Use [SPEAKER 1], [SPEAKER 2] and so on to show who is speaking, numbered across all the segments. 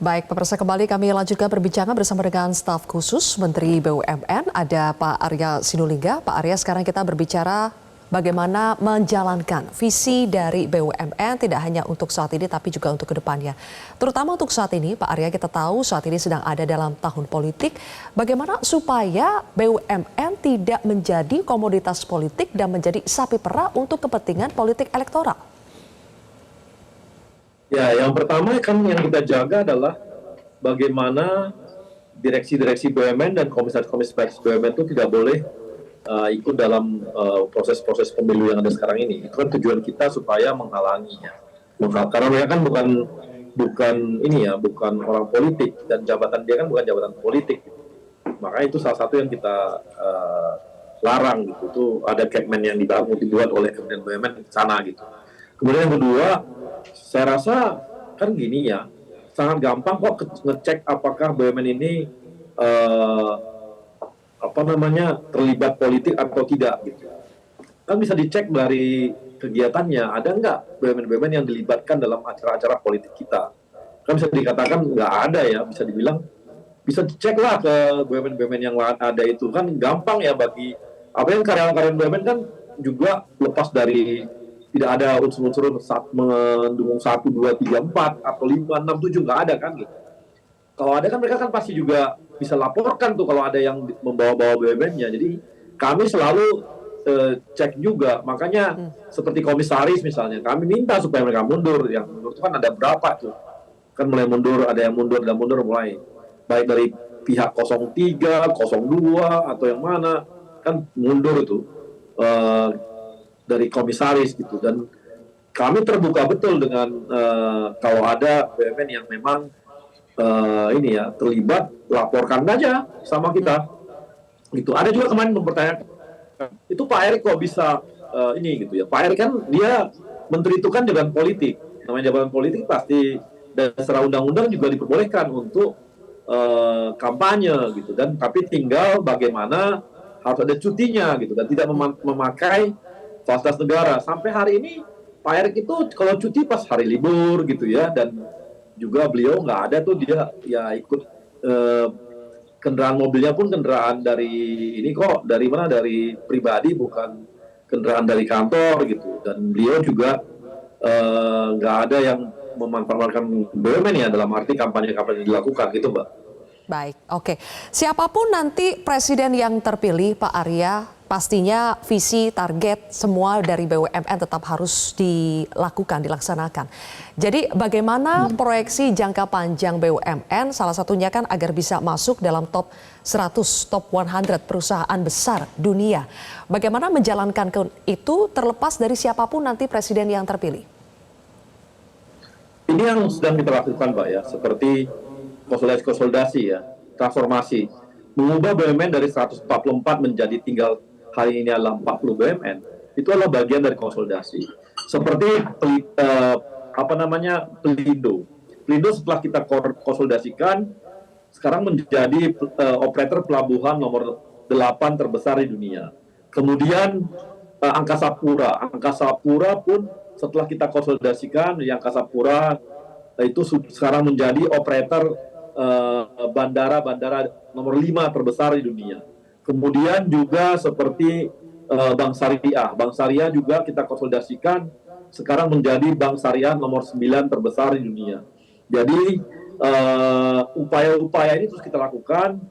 [SPEAKER 1] Baik, pemirsa kembali kami lanjutkan perbincangan bersama dengan staf khusus Menteri BUMN, ada Pak Arya Sinulinga. Pak Arya, sekarang kita berbicara bagaimana menjalankan visi dari BUMN tidak hanya untuk saat ini tapi juga untuk kedepannya. Terutama untuk saat ini, Pak Arya, kita tahu saat ini sedang ada dalam tahun politik. Bagaimana supaya BUMN tidak menjadi komoditas politik dan menjadi sapi perah untuk kepentingan politik elektoral?
[SPEAKER 2] Ya, yang pertama kan yang kita jaga adalah bagaimana direksi-direksi BUMN dan komisaris-komisaris BUMN itu tidak boleh ikut dalam proses-proses pemilu yang ada sekarang ini. Itu kan tujuan kita supaya menghalanginya. Karena mereka kan bukan ini ya, bukan orang politik dan jabatan dia kan bukan jabatan politik. Makanya itu salah satu yang kita larang gitu. Itu ada Kepmen yang dibuat oleh Kementerian BUMN di sana gitu. Kemudian yang kedua, saya rasa kan gini ya, sangat gampang kok ngecek apakah BUMN ini terlibat politik atau tidak gitu. Kan bisa dicek dari kegiatannya, ada nggak BUMN-BUMN yang dilibatkan dalam acara-acara politik kita. Kan bisa dikatakan nggak ada ya, bisa dibilang, bisa dicek lah ke BUMN-BUMN yang ada itu. Kan gampang ya bagi, apa yang karyawan-karyawan BUMN kan juga lepas dari tidak ada unsur-unsur mendukung 1, 2, 3, 4 atau 5, 6, 7 nggak ada kan gitu. Kalau ada kan mereka kan pasti juga bisa laporkan tuh kalau ada yang membawa-bawa BUMN-nya. Jadi kami selalu cek juga, makanya seperti komisaris misalnya, kami minta supaya mereka mundur. Yang mundur itu kan ada berapa tuh, kan mulai mundur, ada yang mundur mulai baik dari pihak 03, 02 atau yang mana kan mundur itu dari komisaris gitu. Dan kami terbuka betul dengan kalau ada BUMN yang memang ini ya terlibat, laporkan aja sama kita gitu. Ada juga kemarin mempertanyakan, itu Pak Erick kok bisa ini gitu ya. Pak Erick kan dia menteri itu kan jabatan politik, namanya jabatan politik pasti dan secara undang-undang juga diperbolehkan untuk kampanye gitu. Dan tapi tinggal bagaimana harus ada cutinya gitu dan tidak memakai fasilitas negara. Sampai hari ini Pak Erick itu kalau cuti pas hari libur gitu ya, dan juga beliau nggak ada tuh, dia ya ikut kendaraan mobilnya pun kendaraan dari ini kok, dari mana, dari pribadi, bukan kendaraan dari kantor gitu. Dan beliau juga nggak ada yang memanfaatkan BUMN ya dalam arti kampanye-kampanye dilakukan gitu, Mbak.
[SPEAKER 1] Baik, oke. Siapapun nanti presiden yang terpilih, Pak Arya, pastinya visi, target, semua dari BUMN tetap harus dilaksanakan. Jadi bagaimana proyeksi jangka panjang BUMN, salah satunya kan agar bisa masuk dalam top 100, top 100 perusahaan besar dunia. Bagaimana menjalankan itu terlepas dari siapapun nanti presiden yang terpilih?
[SPEAKER 2] Ini yang sedang kita lakukan, Pak ya, seperti konsolidasi ya, transformasi. Mengubah BUMN dari 144 menjadi tinggal hari ini adalah 40 BUMN, itu adalah bagian dari konsolidasi. Seperti Pelindo. Pelindo setelah kita konsolidasikan, sekarang menjadi operator pelabuhan nomor 8 terbesar di dunia. Kemudian Angkasa Pura pun setelah kita konsolidasikan, di Angkasa Pura itu sekarang menjadi operator bandara nomor 5 terbesar di dunia. Kemudian juga seperti Bank Syariah. Bank Syariah juga kita konsolidasikan, sekarang menjadi Bank Syariah nomor 9 terbesar di dunia. Jadi upaya-upaya ini terus kita lakukan,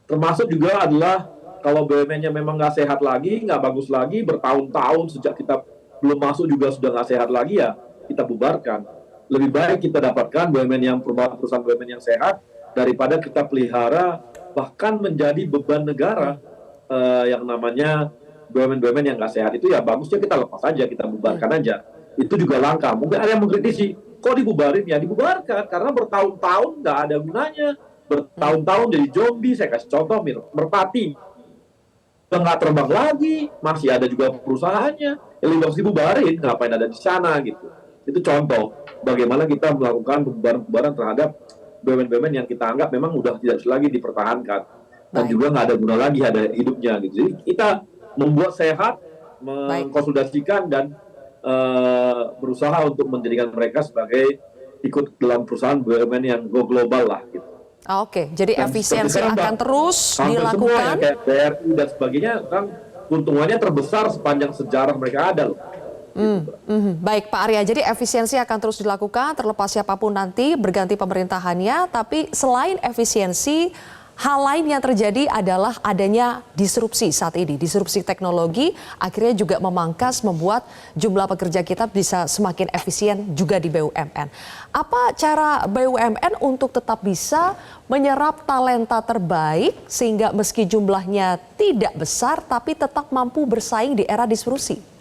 [SPEAKER 2] termasuk juga adalah kalau BUMN-nya memang nggak sehat lagi, nggak bagus lagi, bertahun-tahun sejak kita belum masuk juga sudah nggak sehat lagi, ya kita bubarkan. Lebih baik kita dapatkan BUMN yang perusahaan BUMN yang sehat daripada kita pelihara bahkan menjadi beban negara yang namanya BUMN-BUMN yang nggak sehat. Itu ya bagusnya kita lepas aja, kita bubarkan aja. Itu juga langkah. Mungkin ada yang mengkritisi, kok dibubarin? Ya dibubarkan karena bertahun-tahun nggak ada gunanya. Bertahun-tahun jadi zombie. Saya kasih contoh, Merpati udah nggak terbang lagi, masih ada juga perusahaannya. Ya lebih bagus dibubarin, ngapain ada di sana gitu. Itu contoh bagaimana kita melakukan pembubaran terhadap BUMN-BUMN yang kita anggap memang udah tidak lagi dipertahankan dan juga nggak ada guna lagi ada hidupnya gitu. Jadi kita membuat sehat, mengkonsolidasikan dan berusaha untuk menjadikan mereka sebagai ikut dalam perusahaan BUMN yang go global lah gitu.
[SPEAKER 1] Oke, jadi
[SPEAKER 2] Dan
[SPEAKER 1] efisiensi
[SPEAKER 2] seperti sekarang,
[SPEAKER 1] akan
[SPEAKER 2] Mbak,
[SPEAKER 1] terus
[SPEAKER 2] hampir semua ya,
[SPEAKER 1] dilakukan.
[SPEAKER 2] kayak BRI dan sebagainya kan keuntungannya terbesar sepanjang sejarah mereka ada loh.
[SPEAKER 1] Baik Pak Arya, jadi efisiensi akan terus dilakukan terlepas siapapun nanti berganti pemerintahannya, tapi selain efisiensi, hal lain yang terjadi adalah adanya disrupsi saat ini. Disrupsi teknologi akhirnya juga memangkas, membuat jumlah pekerja kita bisa semakin efisien juga di BUMN. Apa cara BUMN untuk tetap bisa menyerap talenta terbaik sehingga meski jumlahnya tidak besar tapi tetap mampu bersaing di era disrupsi?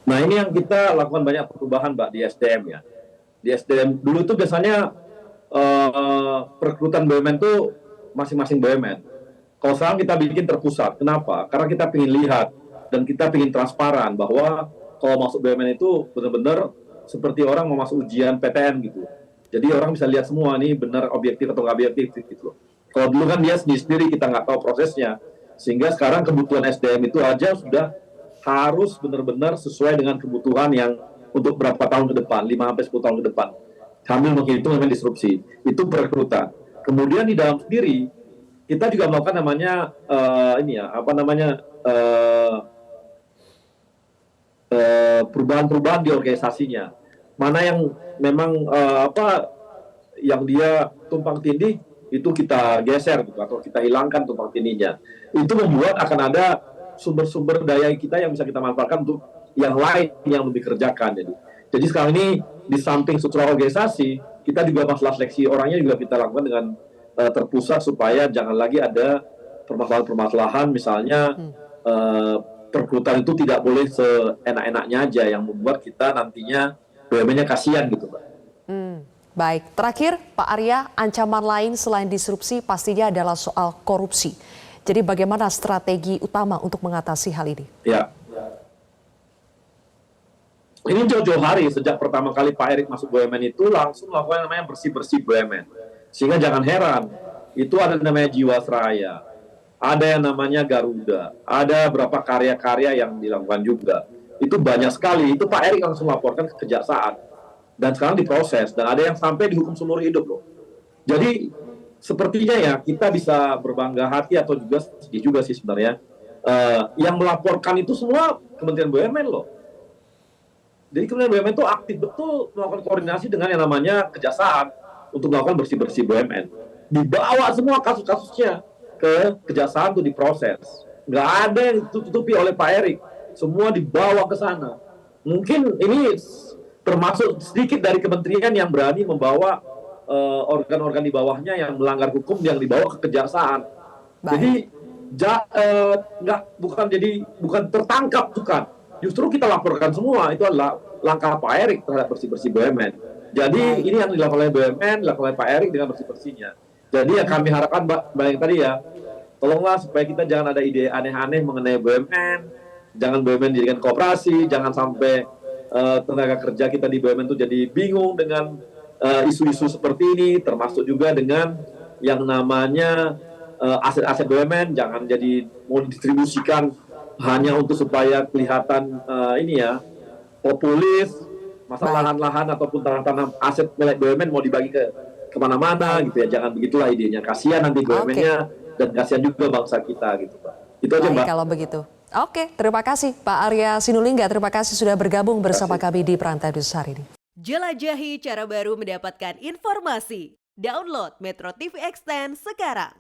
[SPEAKER 2] Nah ini yang kita lakukan banyak perubahan Mbak di SDM ya. Di SDM dulu tuh biasanya perekrutan BUMN tuh masing-masing BUMN. Kalau sekarang kita bikin terpusat. Kenapa? Karena kita ingin lihat dan kita ingin transparan bahwa kalau masuk BUMN itu benar-benar seperti orang mau masuk ujian PTN gitu. Jadi orang bisa lihat semua nih benar objektif atau nggak objektif gitu. Kalau dulu kan dia sendiri kita nggak tahu prosesnya. Sehingga sekarang kebutuhan SDM itu aja sudah harus benar-benar sesuai dengan kebutuhan yang untuk berapa tahun ke depan, 5-10 tahun ke depan. Sambil menghitung memang disrupsi. Itu perekrutan. Kemudian di dalam sendiri, kita juga melakukan namanya, perubahan-perubahan di organisasinya. Mana yang memang yang dia tumpang tindih, itu kita geser gitu, atau kita hilangkan tumpang tindihnya. Itu membuat akan ada sumber-sumber daya kita yang bisa kita manfaatkan untuk yang lain yang lebih kerjakan. Jadi sekarang ini di samping struktur organisasi, kita juga masalah seleksi orangnya juga kita lakukan dengan terpusat supaya jangan lagi ada permasalahan-permasalahan misalnya perekrutan itu tidak boleh seenak-enaknya aja yang membuat kita nantinya BUMN-nya kasihan gitu, Pak.
[SPEAKER 1] Baik, terakhir Pak Arya, ancaman lain selain disrupsi pastinya adalah soal korupsi. Jadi bagaimana strategi utama untuk mengatasi hal ini?
[SPEAKER 2] Ya. Ini jauh-jauh hari sejak pertama kali Pak Erick masuk BUMN itu langsung melakukan namanya bersih-bersih BUMN. Sehingga jangan heran, itu ada namanya Jiwasraya, ada yang namanya Garuda, ada beberapa karya-karya yang dilakukan juga. Itu banyak sekali, itu Pak Erick langsung laporkan ke kejaksaan. Dan sekarang diproses, dan ada yang sampai dihukum seumur hidup loh. Jadi sepertinya ya kita bisa berbangga hati atau juga sedih juga sih sebenarnya. Yang melaporkan itu semua Kementerian BUMN loh. Jadi Kementerian BUMN itu aktif betul melakukan koordinasi dengan yang namanya kejaksaan untuk melakukan bersih-bersih BUMN. Dibawa semua kasus-kasusnya ke kejaksaan untuk diproses. Nggak ada yang ditutupi oleh Pak Erick. Semua dibawa ke sana. Mungkin ini termasuk sedikit dari kementerian yang berani membawa organ-organ di bawahnya yang melanggar hukum yang dibawa ke kejaksaan. Baik. Jadi bukan tertangkap, bukan. Justru kita laporkan semua. Itu adalah langkah Pak Erick terhadap bersih-bersih BUMN. Jadi ini yang dilakukan oleh BUMN, dilakukan oleh Pak Erick dengan bersih-bersihnya. Jadi yang kami harapkan Mbak yang tadi ya, tolonglah supaya kita jangan ada ide aneh-aneh mengenai BUMN, jangan BUMN dijadikan koperasi, jangan sampai tenaga kerja kita di BUMN itu jadi bingung dengan isu-isu seperti ini, termasuk juga dengan yang namanya aset-aset BUMN, jangan jadi mau didistribusikan hanya untuk supaya kelihatan populis, masalah lahan-lahan ataupun tanah-tanah aset milik BUMN mau dibagi ke kemana-mana gitu ya, jangan begitulah idenya. Kasihan nanti BUMN-nya dan kasihan juga bangsa kita gitu Pak. Itu aja Mbak.
[SPEAKER 1] Kalau begitu. Oke, terima kasih Pak Arya Sinulinga, terima kasih sudah bergabung bersama kami di Berantai News hari ini.
[SPEAKER 3] Jelajahi cara baru mendapatkan informasi. Download Metro TV Extend sekarang.